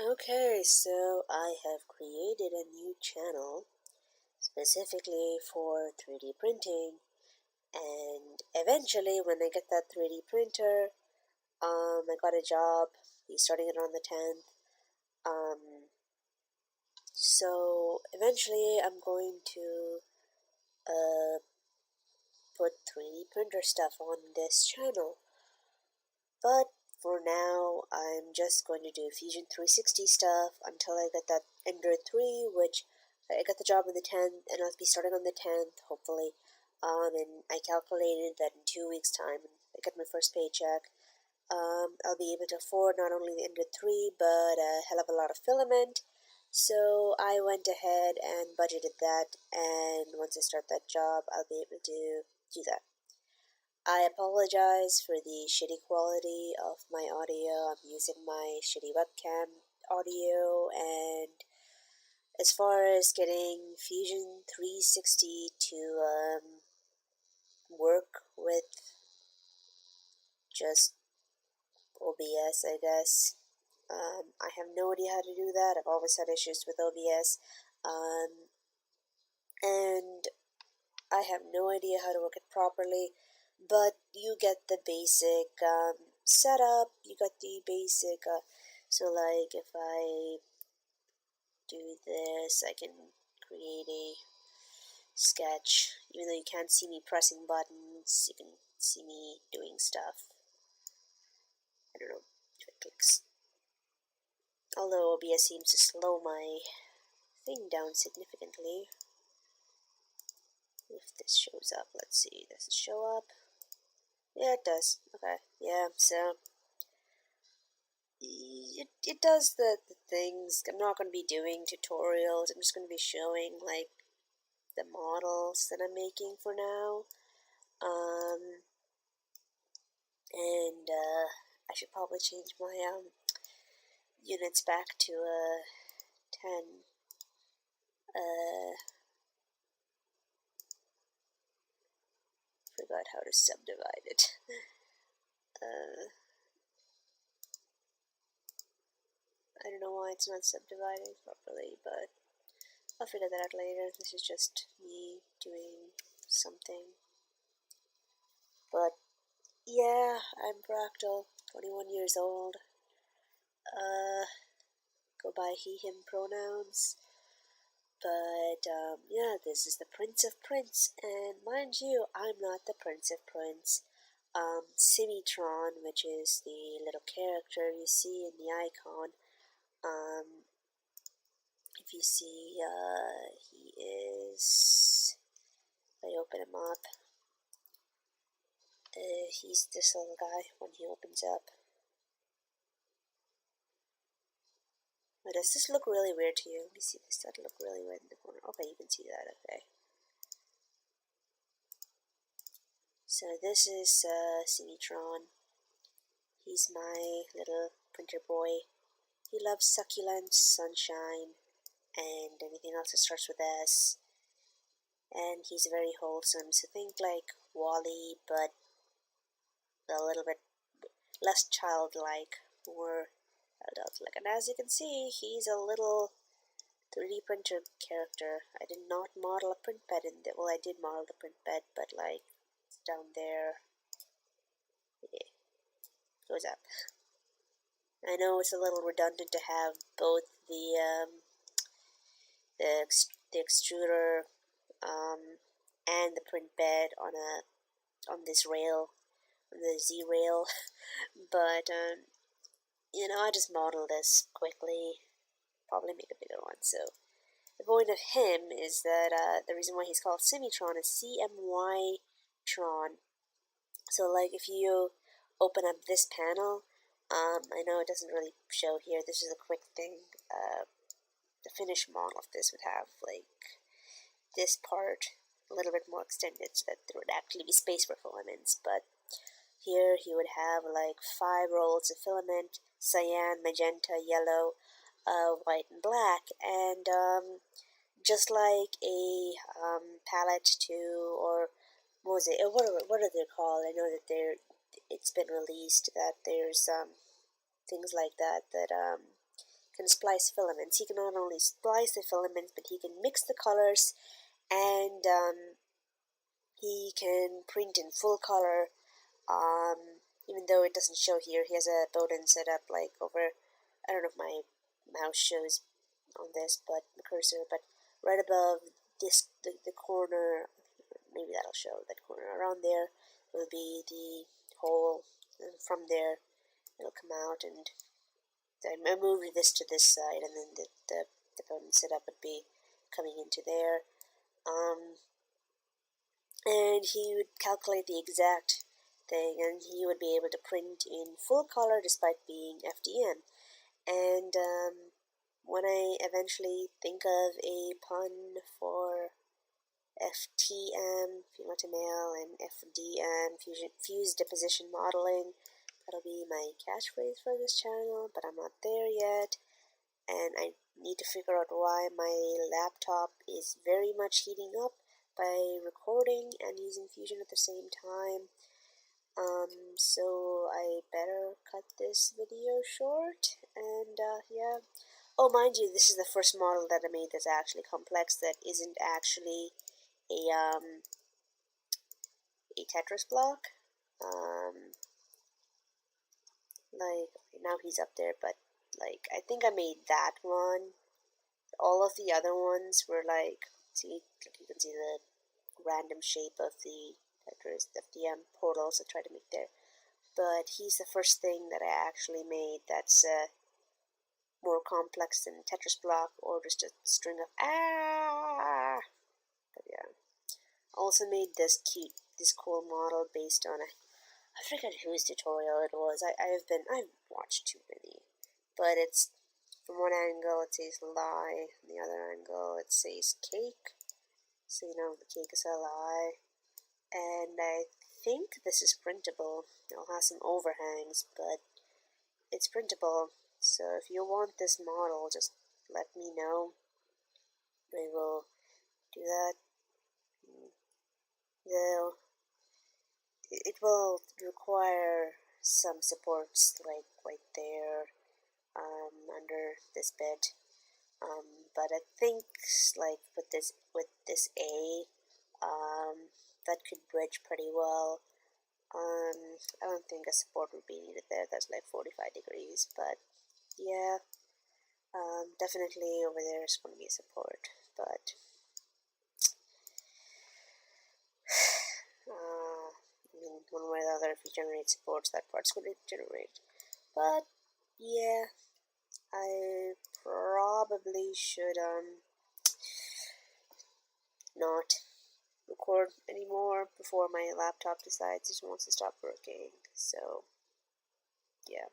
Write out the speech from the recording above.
Okay, so I have created a new channel specifically for 3D printing, and eventually when I get that 3D printer, I got a job. He's starting it on the 10th. So eventually I'm going to uh, put 3D printer stuff on this channel. But for now, I'm just going to do Fusion 360 stuff until I get that Ender 3, which I got the job on the 10th, and I'll be starting on the 10th, hopefully. And I calculated that in 2 weeks' time, I get my first paycheck. I'll be able to afford not only the Ender 3, but a hell of a lot of filament. So I went ahead and budgeted that, and once I start that job, I'll be able to do that. I apologize for the shitty quality of my audio. I'm using my shitty webcam audio, and as far as getting Fusion 360 to work with just OBS, I guess, I have no idea how to do that. I've always had issues with OBS, and I have no idea how to work it properly, but you get the basic setup, you got the basic, so like if I do this, I can create a sketch. Even though you can't see me pressing buttons, you can see me doing stuff. I don't know if it clicks. Although OBS seems to slow my thing down significantly. If this shows up, let's see, does it show up? Yeah, it does. Okay, yeah, so it does the things. I'm not going to be doing tutorials. I'm just going to be showing like the models that I'm making for now. And I should probably change my units back to 10. Forgot how to subdivide it. I don't know why it's not subdivided properly, but I'll figure that out later. This is just me doing something. But yeah, I'm Bractal, 21 years old. Go by he, him pronouns. But yeah, this is the Prince of Prince, and mind you, I'm not the Prince of Prince. Simitron, which is the little character you see in the icon, if you see, he is, if I open him up, he's this little guy when he opens up. Now, does this look really weird to you? Let me see, this does look really weird in the corner. Okay, you can see that, okay. So this is Simitron. He's my little printer boy. He loves succulents, sunshine, and anything else that starts with S. And he's very wholesome, so think like Wally, but a little bit less childlike, more adult-like. And as you can see, he's a little 3D printer character. I did not model a print bed in there. Well, I did model the print bed, but like, it's down there. Yeah, goes up. I know it's a little redundant to have both the extruder and the print bed on this rail, on the Z rail, but you know, I just model this quickly, probably make a bigger one. So the point of him is that the reason why he's called Simitron is CMY Tron. So like if you open up this panel, I know it doesn't really show here. This is a quick thing. The finished model of this would have like this part a little bit more extended so that there would actually be space for filaments, but here he would have like 5 rolls of filament, cyan, magenta, yellow, white, and black, and just like a palette to, or what was it? What are they called? I know that it's been released that there's things like that that can splice filaments. He can not only splice the filaments, but he can mix the colors, and he can print in full color. Even though it doesn't show here, he has a Bowden set up like over, I don't know if my mouse shows on this, but the cursor, but right above this, the corner, maybe that'll show that corner, around there will be the hole, and from there it'll come out, and I moved this to this side, and then the Bowden setup would be coming into there. And he would calculate the exact thing, and he would be able to print in full color despite being FDM. And when I eventually think of a pun for FTM, female to male, and FDM, fused deposition modeling, that'll be my catchphrase for this channel, but I'm not there yet. And I need to figure out why my laptop is very much heating up by recording and using Fusion at the same time. So I better cut this video short, and yeah. Oh, mind you, this is the first model that I made that's actually complex, that isn't actually a Tetris block. Like, now he's up there, but like, I think I made that one. All of the other ones were like, see, you can see the random shape of the Tetris FDM portals I tried to make there. But he's the first thing that I actually made that's more complex than Tetris block or just a string of But yeah, I also made this cool model based on I forget whose tutorial it was. I've watched too many, but it's from one angle it says lie, from the other angle it says cake, so you know the cake is a lie. And I think this is printable. It'll have some overhangs, but it's printable. So if you want this model, just let me know. I will do that. It will require some supports, like right there, under this bed. But I think like with this A, that could bridge pretty well. I don't think a support would be needed there. That's like 45 degrees, but yeah, definitely over there is going to be a support, but I mean, one way or the other, if you generate supports, that part's going to generate. But yeah, I probably should not record anymore before my laptop decides it wants to stop working. So yeah.